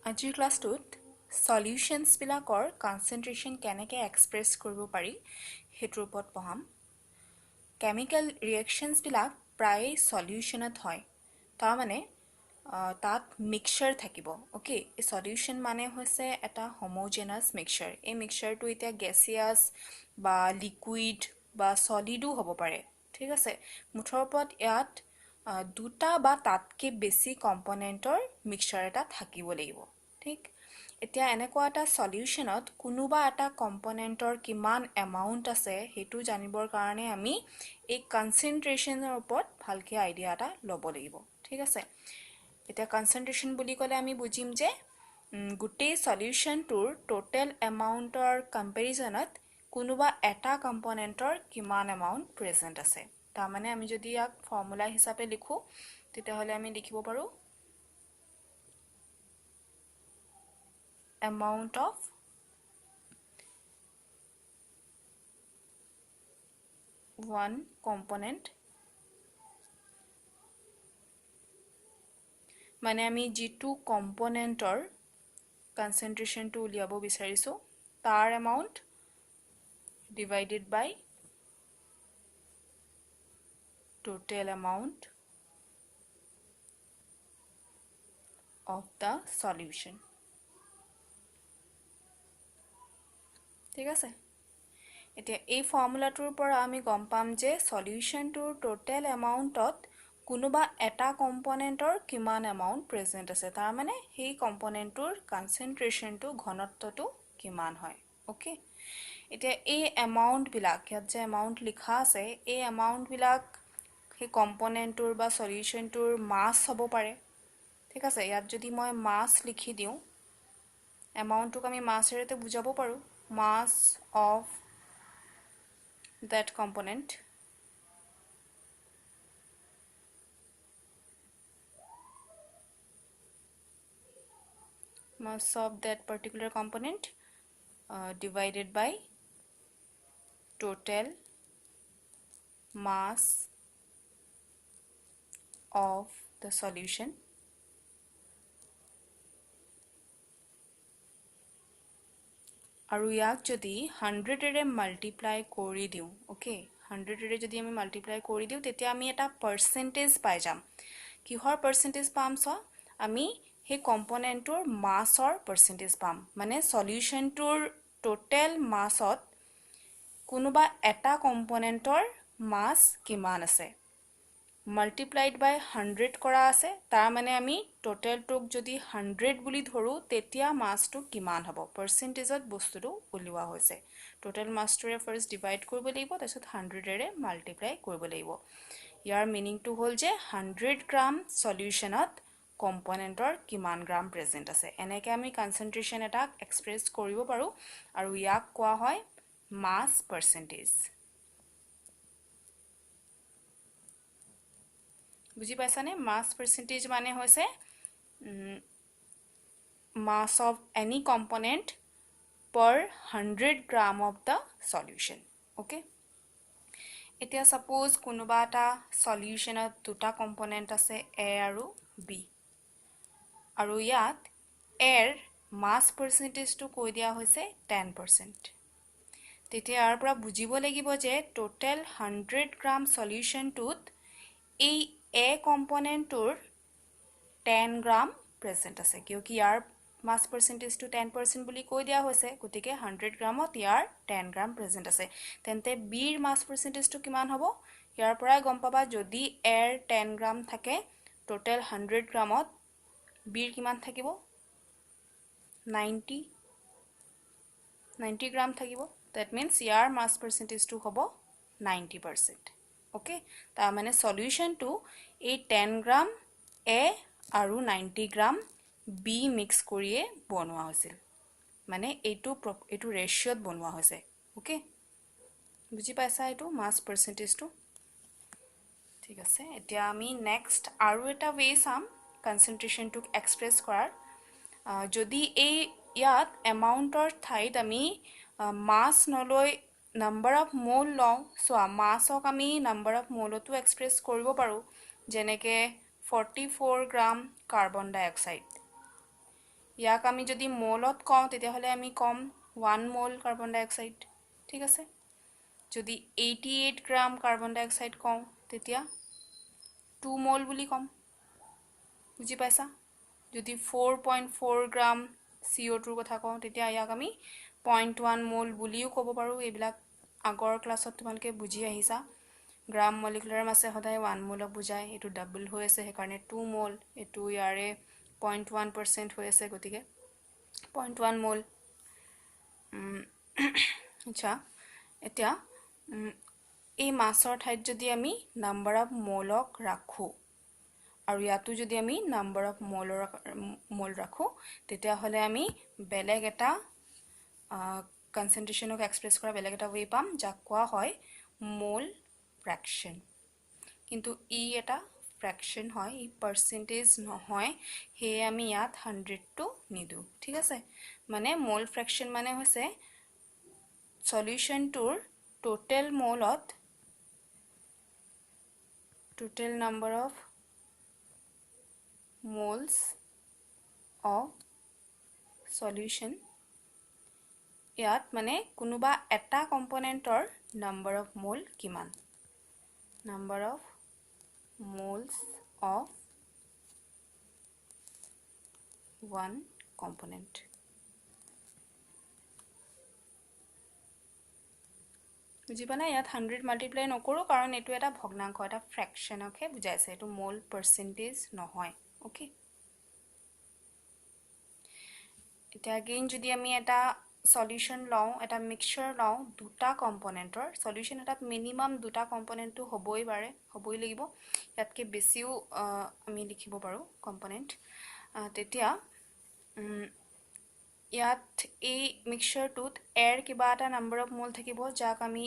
আজিৰ ক্লাছটোত সলিউশনছবিলাকৰ কনচেন্ট্ৰেশ্যন কেনেকৈ এক্সপ্ৰেছ কৰিব পাৰি সেইটোৰ ওপৰত পঢ়াম। কেমিকেল ৰিয়েকশ্যনছবিলাক প্ৰায় সলিউশনত হয়, তাৰমানে তাত মিক্সচাৰ থাকিব। অ'কে, এই সলিউশন মানে হৈছে এটা হোমোজেনাছ মিক্সচাৰ। এই মিক্সচাৰটো এতিয়া গেছিয়াছ বা লিকুইড বা সলিডো হ'ব পাৰে, ঠিক আছে। মুঠৰ ওপৰত ইয়াত দুটা বা তাতকৈ বেছি কম্পনেণ্টৰ মিক্সচাৰ এটা থাকিব লাগিব, ঠিক। এতিয়া এনেকুৱা এটা সলিউশনত কোনোবা এটা কম্পনেণ্টৰ কিমান এমাউণ্ট আছে সেইটো জানিবৰ কাৰণে আমি এই কনচেন্ট্ৰেশ্যনৰ ওপৰত ভালকৈ আইডিয়া এটা ল'ব লাগিব, ঠিক আছে। এতিয়া কনচেন্ট্ৰেশ্যন বুলি ক'লে আমি বুজিম যে গোটেই সলিউশনটোৰ টোটেল এমাউণ্টৰ কম্পেৰিজনত কোনোবা এটা কম্পনেণ্টৰ কিমান এমাউণ্ট প্ৰেজেণ্ট আছে। তাৰমানে আমি যদি ইয়াক ফৰ্মুলা হিচাপে লিখোঁ তেতিয়াহ'লে আমি লিখিব পাৰোঁ amount of one component, মানে আমি যিটো কম্পনেণ্টৰ কনচেন্ট্ৰেশ্যনটো উলিয়াব বিচাৰিছোঁ তাৰ amount divided by total amount of the solution, ঠিক আছে। এতিয়া এই ফৰ্মুলাটোৰ পৰা আমি গম পাম যে সলিউশনটোৰ টোটেল এমাউণ্টত কোনোবা এটা কম্পনেণ্টৰ কিমান এমাউণ্ট প্ৰেজেণ্ট আছে, তাৰমানে সেই কম্পনেণ্টটোৰ কনচেন্ট্ৰেশ্যনটো ঘনত্বটো কিমান হয়। অ'কে, এতিয়া এই এমাউণ্টবিলাক ইয়াত যে এমাউণ্ট লিখা আছে এই এমাউণ্টবিলাক সেই কম্পনেণ্টটোৰ বা সলিউশনটোৰ মাছ হ'ব পাৰে, ঠিক আছে। ইয়াত যদি মই মাছ লিখি দিওঁ, এমাউণ্টটোক আমি মাছেৰেতে বুজাব পাৰোঁ, মাছ of that component, mass of that particular component divided by total mass of the solution, আৰু ইয়াক যদি 100ৰে মাল্টিপ্লাই কৰি দিওঁ, অ'কে, 100ৰে যদি আমি মাল্টিপ্লাই কৰি দিওঁ তেতিয়া আমি এটা পাৰ্চেণ্টেজ পাই যাম। কিহৰ পাৰ্চেণ্টেজ পাম? আমি সেই কম্পনেণ্টটোৰ মাছৰ পাৰ্চেণ্টেজ পাম, মানে সলিউশনটোৰ টোটেল মাছত কোনোবা এটা কম্পনেণ্টৰ মাছ কিমান আছে মাল্টিপ্লাইড বাই 100 কৰা আছে, তাৰ মানে আমি টোটেলটোক যদি 100 বুলি ধৰোঁ তেতিয়া মাছটো কিমান হ'ব, পাৰ্চেণ্টেজত বস্তুটো উলিওৱা হৈছে। টোটেল মাছটোৰে ফাৰ্ষ্ট ডিভাইড কৰিব লাগিব, তাৰপিছত 100ৰে মাল্টিপ্লাই কৰিব লাগিব। ইয়াৰ মিনিংটো হ'ল যে 100 গ্ৰাম সলিউশনত কম্পনেণ্টৰ কিমান গ্ৰাম প্ৰেজেণ্ট আছে। এনেকৈ আমি কনচেন্ট্ৰেশ্যন এটাক এক্সপ্ৰেছ কৰিব পাৰোঁ, আৰু ইয়াক কোৱা হয় মাছ পাৰ্চেণ্টেজ। বুজি পাইছানে? মাছ পাৰ্চেণ্টেজ মানে হৈছে mass of any component per 100 gram of the solution. Okay, এতিয়া সাপোজ কোনোবা এটা সলিউশনত দুটা কম্পনেণ্ট আছে এ আৰু বি, আৰু ইয়াত এৰ মাছ পাৰ্চেণ্টেজটো কৈ দিয়া হৈছে 10%। তেতিয়া ইয়াৰ পৰা বুজিব লাগিব যে টোটেল 100 গ্ৰাম সলিউশনটোত এই এ কম্পনেণ্টটোৰ 10 গ্ৰাম প্ৰেজেণ্ট আছে, কিয়কি ইয়াৰ মাছ পাৰ্চেণ্টেজটো 10% বুলি কৈ দিয়া হৈছে, গতিকে 100 গ্ৰামত ইয়াৰ 10 গ্ৰাম প্ৰেজেণ্ট আছে। তেন্তে বিৰ মাছ পাৰ্চেণ্টেজটো কিমান হ'ব? ইয়াৰ পৰাই গম পাবা, যদি এৰ 10 গ্ৰাম থাকে টোটেল 100 গ্ৰামত বিৰ কিমান থাকিব? 90 গ্ৰাম থাকিব। ডেট মিনছ ইয়াৰ মাছ পাৰ্চেণ্টেজটো হ'ব 90%। অ'কে, তাৰমানে সলিউশনটো এই 10 গ্ৰাম এ আৰু 90 গ্ৰাম বি মিক্স কৰিয়ে বনোৱা হৈছিল, মানে এইটো ৰেচিঅ'ত বনোৱা হৈছে। অ'কে, বুজি পাইছা এইটো মাছ পাৰ্চেণ্টেজটো? ঠিক আছে, এতিয়া আমি নেক্সট আৰু এটা ৱে চাম কনচেন্ট্ৰেশ্যনটোক এক্সপ্ৰেছ কৰাৰ। যদি এই ইয়াত এমাউণ্টৰ ঠাইত আমি মাছ নলৈ নাম্বাৰ অফ মোল লওঁ, চোৱা মাছক আমি নাম্বাৰ অফ মোলতো এক্সপ্ৰেছ কৰিব পাৰোঁ, যেনেকৈ 44 গ্ৰাম কাৰ্বন ডাই অক্সাইড। ইয়াক আমি যদি মোলত কওঁ তেতিয়াহ'লে আমি কম 1 মোল কাৰ্বন ডাই অক্সাইড ঠিক আছে যদি 88 গ্ৰাম কাৰ্বন ডাই অক্সাইড কওঁ তেতিয়া 2 মোল বুলি কম বুজি পাইছা যদি 4.4 গ্ৰাম CO2 কথা কওঁ তেতিয়া ইয়াক আমি 0.1 মোল বুলিও ক'ব পাৰোঁ এইবিলাক আগৰ ক্লাছত তোমালোকে বুজি আহিছা গ্ৰাম মলিকুলাৰ মাছে সদায় 1 মোলক বুজায় এটো ডাবল হৈ আছে সেইকাৰণে 2 মোল এটো ইয়াৰে 0.1% হৈ আছে গতিকে 0.1 মোল আচ্ছা এতিয়া এই মাছৰ ঠাইত যদি আমি নাম্বাৰ অফ মোলক ৰাখো আৰু ইয়াতো যদি আমি নাম্বাৰ অফ মোল ৰাখো তেতিয়াহ'লে আমি বেলেগ এটা কনসেন্ট্ৰেশনক এক্সপ্ৰেছ কৰা বেলেগ এটা ৱে পাম যাক কোৱা হয় মোল ফ্ৰেকশন কিন্তু ই এটা ফ্ৰেকশন হয় ই পাৰ্চেন্টেজ নহয় হে আমি ইয়াত 100 টো নিদু ঠিক আছে মানে মোল ফ্ৰেকশন মানে হৈছে সলিউশনটোৰ total মোলত total number of moles of solution ইয়াত মানে কোনোবা এটা কম্পোনেন্টৰ number of mole কিমান number of moles of one component বুজি পানা ইয়াত 100 মাল্টিপ্লাই নকৰো কাৰণ এটো এটা ভগ্নাংক এটা ফ্ৰেকশনকে বুজাইছে এটো মোল পাৰ্চেন্টেজ নহয় ওকে এটা अगेन যদি আমি এটা সলিউশন লও এটা মিক্সচাৰ লও দুটা কম্পোনেন্টৰ সলিউশন এটা মিনিমাম দুটা কম্পোনেন্ট হবই পাৰে হবই লাগিব ইয়াতকে বেছিও আমি লিখিব পাৰো কম্পোনেন্ট তেতিয়া ইয়াত এই মিক্সচাৰটোত এৰ কিবা এটা নাম্বাৰ অফ মোল থাকিব যাক আমি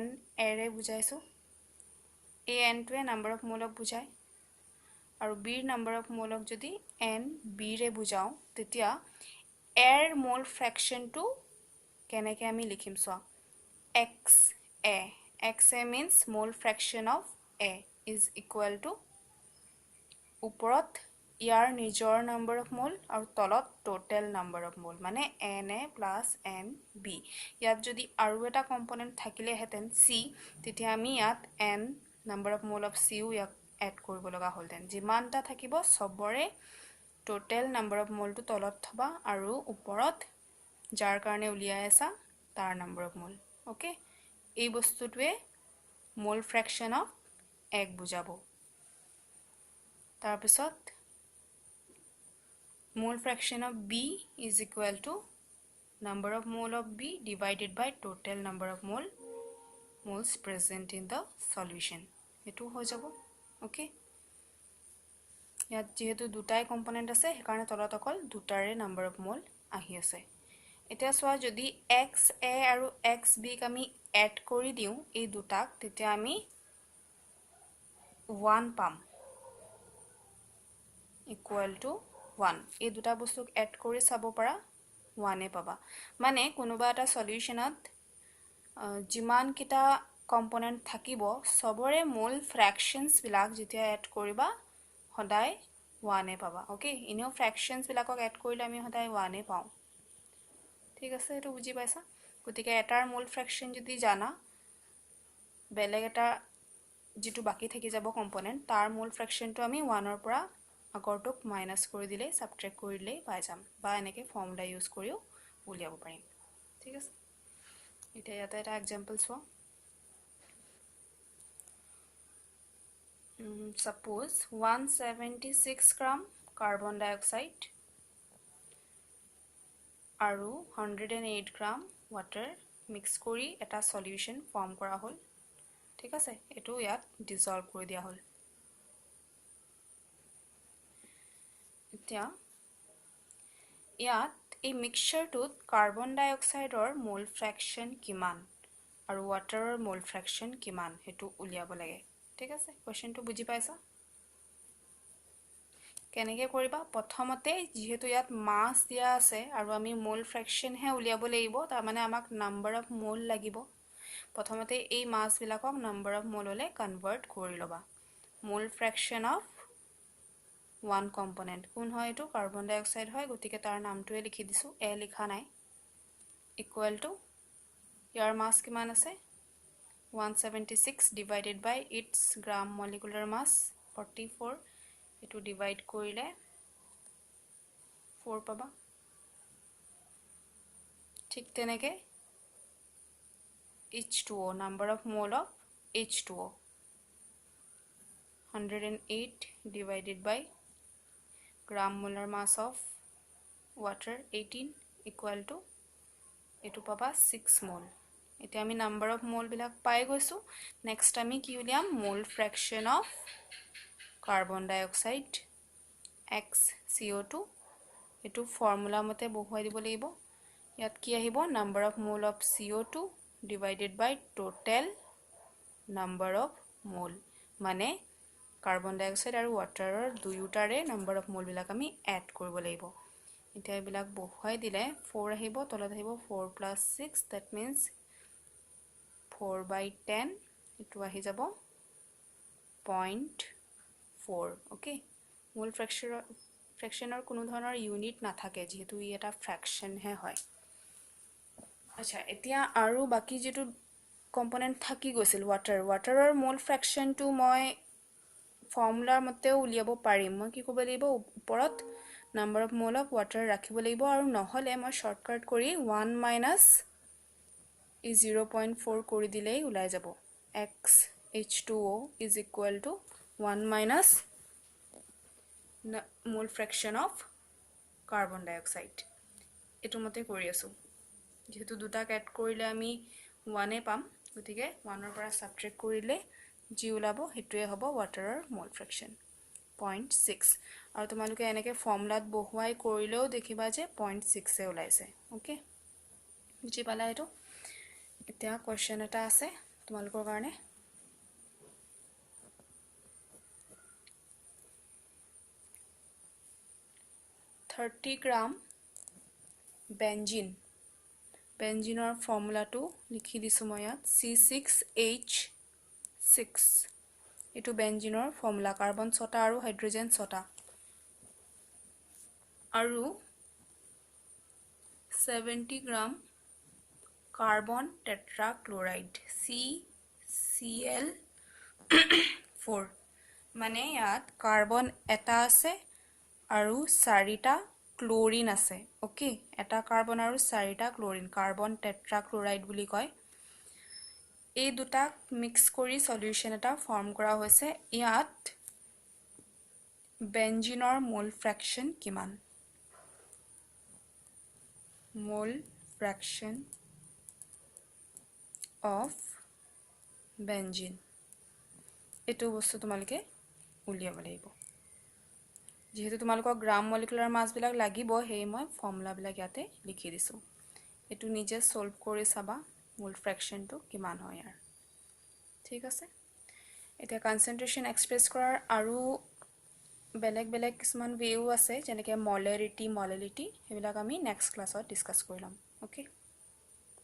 n এৰে বুজাইছো এই n টোৱে নাম্বাৰ অফ মোলক বুজায় আৰু b ৰ নাম্বাৰ অফ মোলক যদি n b ৰে বুজাও তেতিয়া এৰ মোল ফ্ৰেকশনটো কেনেকৈ আমি লিখিম so xa means mole fraction of a is equal to ওপৰত ইয়াৰ নিজৰ নাম্বাৰ অফ মোল আৰু তলত টোটাল নাম্বাৰ অফ মোল মানে na + nb ইয়াত যদি আৰু এটা কম্পোনেন্ট থাকিলে হেতেন c তেতিয়া আমি ইয়াত n number of mole of c ও ইয়াক এড কৰিব লগা হলতেন যিমানটা থাকিব সবৰে টোটাল নাম্বাৰ অফ মোল টো তলত থবা আৰু ওপৰত যাৰ কাৰণে উলিয়াই আছে তাৰ নাম্বাৰ অফ মোল ওকে এই বস্তুটোৱে মোল ফ্ৰেকশন অফ এক বুজাব তাৰ পিছত mole fraction of b is equal to number of mole of b divided by total number of moles present in the solution এটো হৈ যাব ওকে ইয়াত যেহেতু দুটাই কম্পোনেন্ট আছে সেইকাৰণে তলত অকল দুটাৰে নাম্বাৰ অফ মোল আহি আছে এটা সোৱা যদি xa আৰু xb ক আমি এড কৰি দিও এই দুটাক তেতিয়া আমি 1 পাম equal to 1 এই দুটা বস্তুক এড কৰি চাব পৰা 1 এ পাবা মানে কোনোবা এটা সলিউশনত যিমান কিটা কম্পোনেন্ট থাকিব সবৰে মোল ফ্ৰেকশনস বিলাক যেতিয়া এড কৰিবা সদায় 1 এ পাবা ওকে ইনো ফ্ৰেকশনস বিলাকক এড কৰিলে আমি সদায় 1 এ পাও ঠিক আছে এটো বুজি পাইছা গতিকে এটাৰ মোল ফ্ৰেকশন যদি জানা বেলেগ এটা যেটো বাকি থাকি যাব কম্পোনেন্ট তাৰ মোল ফ্ৰেকশনটো আমি 1 ৰ পৰা আগৰটোক মাইনাস কৰি দিলে সাবট্ৰেক্ট কৰি দিলে পাই যাম বা এনেকে ফৰ্মুলা ইউজ কৰিও উলিয়াব পাৰিম ঠিক আছে এটা এটা एग्जांपल সো suppose 176 গ্ৰাম কাৰ্বন ডাই অক্সাইড আৰু 108 গ্ৰাম ওয়াটাৰ মিক্স কৰি এটা সলিউশন ফৰ্ম কৰা হল ঠিক আছে এটো ইয়াত ডিসলভ কৰি দিয়া হল এতিয়া ইয়াত এই মিক্সচাৰটোত কাৰ্বন ডাই অক্সাইডৰ মোল ফ্ৰেকশন কিমান আৰু ওয়াটাৰৰ মোল ফ্ৰেকশন কিমান হেতু উলিয়াব লাগে ঠিক আছে কোৱেশ্চনটো বুজি পাইছা কেনেকৈ কৰিবা প্ৰথমতে যেহেতু ইয়াত মাস দিয়া আছে আৰু আমি মোল ফ্ৰেকশন হে উলিয়াব লাগিব তাৰ মানে আমাক নাম্বাৰ অফ মোল লাগিব প্ৰথমতে এই মাস বিলাকক নাম্বাৰ অফ মোললে কনভাৰ্ট কৰি লবা মোল ফ্ৰেকশন অফ ওৱান কম্পনেণ্ট কোন হয় এইটো কাৰ্বন ডাই অক্সাইড হয় গতিকে তাৰ নামটোৱে লিখি দিছোঁ এ লিখা নাই ইকুৱেল টু ইয়াৰ মাছ কিমান আছে 176 divided by its gram molecular mass 44 এটো ডিভাইড কৰিলে 4 পাবা ঠিক তেনেকে H2O number of mole of H2O 108 divided by gram molar mass of water 18 equal to এটো পাবা 6 mole এতিয়া আমি নাম্বাৰ অফ মোল বিলাক পাই গৈছো নেক্সট আমি কি উলিয়াম মোল ফ্ৰেকশন অফ কাৰ্বন ডাই অক্সাইড x CO2 এটো ফৰ্মুলা মতে বহুৱাই দিব লাগিব ইয়াত কি আহিব number of mole of CO2 divided by total number of mole মানে কাৰ্বন ডাই অক্সাইড আৰু ওৱাটাৰৰ দুয়োটাৰে নাম্বাৰ অফ মোল বিলাক আমি এড কৰিব লাগিব এতিয়া এইবিলাক বহুৱাই দিলে 4 আহিব তলত আহিব 4 plus 6 that means 4 by 10 এটো আহি যাব 0.4 ওকে মোল ফ্ৰেকশনৰ কোনো ধৰণৰ ইউনিট নাথাকে যেহেতু ই এটা ফ্ৰেকশন হে হয় আচ্ছা এতিয়া আৰু বাকি যেটো কম্পোনেন্ট থাকি গৈছিল ওৱাটাৰৰ মোল ফ্ৰেকশনটো মই ফৰ্মুলাৰ মতে উলিয়াব পাৰিম মই কি কৰিব লাগিব ওপৰত number of mole of water ৰাখিব লাগিব আৰু নহলে মই শৰ্টকাট কৰি 1 minus 0.4 কৰি দিলেই ওলাই যাব x H2O is equal to 1 minus mole fraction of carbon dioxide এটো মতে কৰি আছো যেহেতু দুটা এড কৰিলে আমি 1 এ পাম গতিকে 1 ৰ পৰা সাবট্ৰেক্ট কৰিলে জি ওলাব হেতুৱে হ'ব ওৱাটাৰৰ মোল ফ্ৰেকশন 0.6 আৰু তোমালোকে এনেকে ফৰ্মুলাত বহুৱাই কৰিলেও দেখিবা যে 0.6 এ ওলাইছে ওকে বুজি পালা এটো এতিয়া কোৱেশ্চন এটা আছে তোমালোকৰ কাৰণে 30 গ্ৰাম বেঞ্জিনৰ ফৰ্মুলাটো লিখি দিছো মই ইয়াত C6H6 এটো বেঞ্জিনৰ ফৰ্মুলা কাৰ্বন 6টা আৰু হাইড্ৰোজেন 6টা আৰু 70 গ্ৰাম কাৰ্বন টেট্ৰাক্লোৰাইড CCl4 মানে ইয়াত কাৰ্বন এটা আছে আৰু 4টা ক্লোৰিন আছে ওকে এটা কাৰ্বন আৰু 4টা ক্লোৰিন কাৰ্বন টেট্ৰাক্লোৰাইড বুলি কয় এই দুটা মিক্স কৰি সলিউশন এটা ফৰ্ম কৰা হৈছে ইয়াত বেঞ্জিনৰ মোল ফ্ৰেকশন কিমান মোল ফ্ৰেকশন of benzene এটো বস্তু তোমালকে উলিয়াব লাগিব যেহেতু তোমালকৰ গ্ৰাম মলিকুলাৰ মাছ বিলাক লাগিব হেই মই ফৰ্মুলা বিলাক ইয়াতে লিখি দিছো এটো নিজে সলভ কৰি চাবা মোল ফ্ৰেকশনটো কিমান হয় আৰু ঠিক আছে এটা কনসেন্ট্ৰেচন এক্সপ্ৰেছ কৰাৰ আৰু বেলেগ কিছুমান ওয়েও আছে যেনেকৈ মলাৰিটি হেবিলাক আমি নেক্সট ক্লাছত ডিসকাস কৰিলাম ওকে